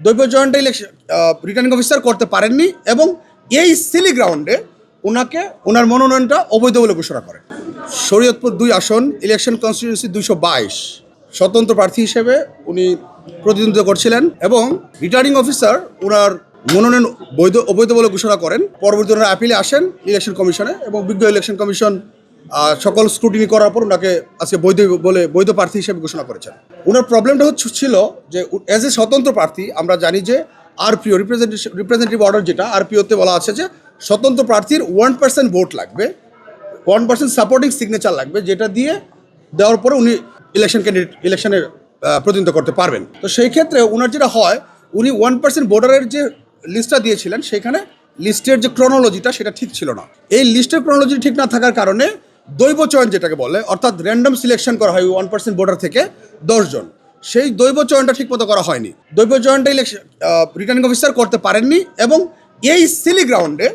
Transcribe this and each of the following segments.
দৈব joint election returning officer করতে পারেননি এবং এই সিলি গ্রাউন্ডে ওনার মনোনয়নটা অবৈধ বলে ঘোষণা করেন। শরীয়তপুর 2 আসন ইলেকশন কনস্টিটিউয়েন্সি 222 স্বতন্ত্র প্রার্থী হিসেবে উনি প্রতিদ্বন্দ্বিতা করছিলেন এবং রিটার্নিং অফিসার ওনার মনোনয়ন অবৈধ বলে ঘোষণা করেন। পরবর্তী ওনারা অ্যাপিলে আসেন ইলেকশন কমিশনে এবং বিজ্ঞ ইলেকশন কমিশন সকল স্ক্রুটিনি করার পর ওনাকে আজকে বৈধ প্রার্থী হিসেবে ঘোষণা করেছেন। ওনার প্রবলেমটা ছিল যে অ্যাজ এ স্বতন্ত্র প্রার্থী আমরা জানি যে আরপিও রিপ্রেজেন্টেটিভ অর্ডার যেটা আরপিওতে বলা আছে যে স্বতন্ত্র প্রার্থীর 1% ভোট লাগবে, 1% সাপোর্টিং সিগনেচার লাগবে, যেটা দেওয়ার পরে উনি ইলেকশনে প্রতিনিধিত্ব করতে পারবেন। তো সেই ক্ষেত্রে ওনার যেটা হয় উনি 1% ভোটারের যে লিস্টটা দিয়েছিলেন সেখানে লিস্টের যে ক্রনোলজিটা সেটা ঠিক ছিল না। এই লিস্টের ক্রনোলজি ঠিক না থাকার কারণে দৈব চয়ন যেটাকে বলে অর্থাৎ র্যান্ডম সিলেকশন করা হয় 1% ভোটার থেকে 10 জন, সেই দৈব চয়নটা ঠিকমতো করা হয়নি। দৈব চয়নটা রিটার্নিং অফিসার করতে পারেননি এবং এই সিলি গ্রাউন্ডে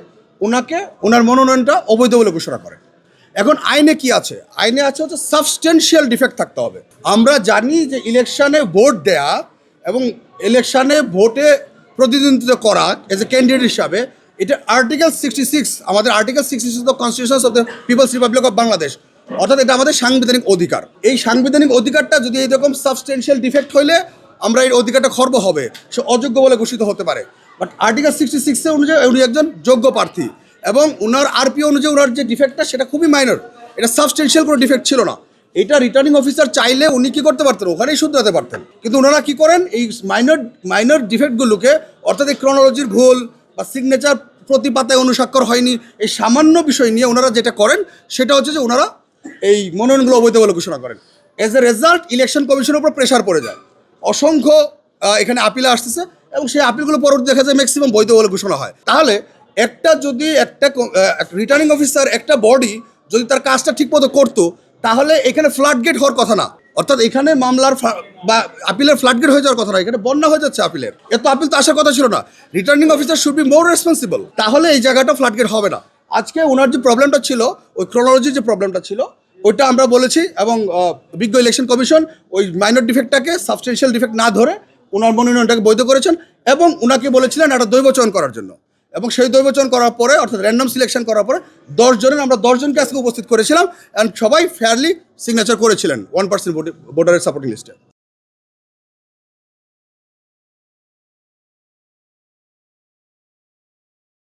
ওনার মনোনয়নটা অবৈধ বলে ঘোষণা করেন। এখন আইনে কি আছে? আইনে আছে হচ্ছে সাবস্টেন্সিয়াল ডিফেক্ট থাকতে হবে। আমরা জানি যে ইলেকশনে ভোট দেয়া এবং ইলেকশনে ভোটে প্রতিদ্বন্দ্বিতা করা এজ এ ক্যান্ডিডেট হিসাবে এটা আর্টিকেল 66 আমাদের article 66 of the constitution of the people's republic of Bangladesh, অর্থাৎ এটা আমাদের সাংবিধানিক অধিকার। এই সাংবিধানিক অধিকারটা যদি এইরকম সাবস্টেন্সিয়াল ডিফেক্ট হইলে আমরা এই অধিকারটা খর্ব হবে, সে অযোগ্য বলে ঘোষিত হতে পারে। বাট আর্টিকেল 66 অনুযায়ী উনি একজন যোগ্য প্রার্থী এবং ওনার আরপিও অনুযায়ী ওনার যে ডিফেক্টটা সেটা খুবই মাইনর, এটা সাবস্টেন্সিয়াল কোনো ডিফেক্ট ছিল না। এটা রিটার্নিং অফিসার চাইলে উনি কী করতে পারতেন, ওখানেই শুধরাতে পারতেন, কিন্তু ওনারা কী করেন এই মাইনর ডিফেক্টগুলোকে অর্থাৎ এই ক্রনোলজির ভুল বা সিগনেচার প্রতি পাতায় অনুস্বাক্ষর হয়নি, এই সামান্য বিষয় নিয়ে ওনারা যেটা করেন সেটা হচ্ছে যে ওনারা এই মনোনয়নগুলো অবৈধ বলে ঘোষণা করেন। এজ এ রেজাল্ট ইলেকশন কমিশনের উপর প্রেশার পড়ে যায়, অসংখ্য এখানে আপিলে আসতেছে এবং সেই আপিলগুলো পরবর্তী দেখা যায় ম্যাক্সিমাম বৈধ বলে ঘোষণা হয়। তাহলে একটা রিটার্নিং অফিসার একটা বডি যদি তার কাজটা ঠিকমতো করতো তাহলে এখানে ফ্লাড গেট হওয়ার কথা না, অর্থাৎ এখানে মামলার বা আপিলের ফ্লাড গেট হয়ে যাওয়ার কথা না, এখানে বন্যা হয়ে যাচ্ছে আপিলের। এত আপিল তো আসার কথা ছিল না। Returning officer should be more responsible, তাহলে এই জায়গাটা ফ্লাড গেট হবে না। আজকে ওনার যে প্রবলেমটা ছিল, ওই ক্রোনোলজির যে প্রবলেমটা ছিল ওইটা আমরা বলেছি এবং বিজ্ঞ ইলেকশন কমিশন ওই মাইনর ডিফেক্টটাকে সাবস্টেন্সিয়াল ডিফেক্ট না ধরে ওনার মনোনয়নটাকে বৈধ করেছেন এবং ওনাকে বলেছিলেন একটা দৈবচয়ন করার জন্য। এবং সেই দৈবচয়ন করার পরে অর্থাৎ র্যান্ডম সিলেকশন করার পরে 10 জনকে আজকে উপস্থিত করেছিলাম অ্যান্ড সবাই ফেয়ারলি সিগনেচার করেছিলেন 1% ভোটারের সাপোর্টিং লিস্টে।